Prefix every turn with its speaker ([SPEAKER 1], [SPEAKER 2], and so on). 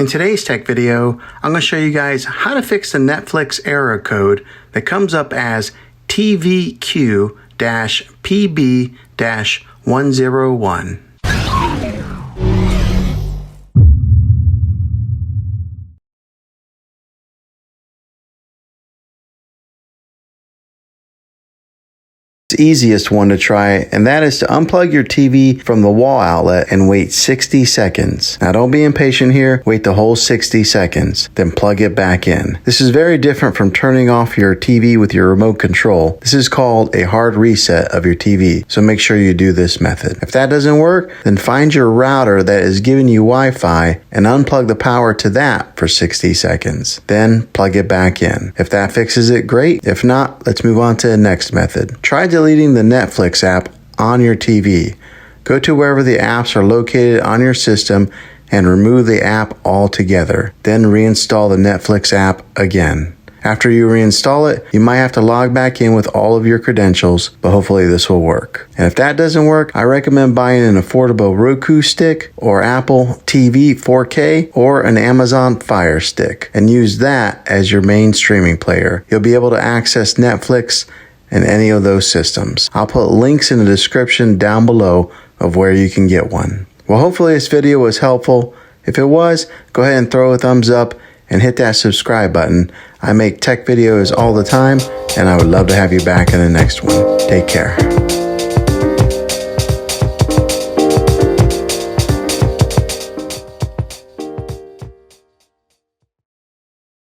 [SPEAKER 1] In today's tech video, I'm going to show you guys how to fix the Netflix error code that comes up as TVQ-PB-101. Easiest one to try, and that is to unplug your TV from the wall outlet and wait 60 seconds. Now don't be impatient here, wait the whole 60 seconds, then plug it back in. This is very different from turning off your TV with your remote control. This is called a hard reset of your TV, so make sure you do this method. If that doesn't work, then find your router that is giving you Wi-Fi and unplug the power to that for 60 seconds. Then plug it back in. If that fixes it, great. If not, let's move on to the next method. Try deleting the Netflix app on your TV. Go to wherever the apps are located on your system and remove the app altogether. Then reinstall the Netflix app again. After you reinstall it, you might have to log back in with all of your credentials, but hopefully this will work. And if that doesn't work, I recommend buying an affordable Roku stick or Apple TV 4K or an Amazon Fire Stick and use that as your main streaming player. You'll be able to access Netflix and any of those systems. I'll put links in the description down below of where you can get one. Well, hopefully this video was helpful. If it was, go ahead and throw a thumbs up and hit that subscribe button. I make tech videos all the time, and I would love to have you back in the next one. Take care.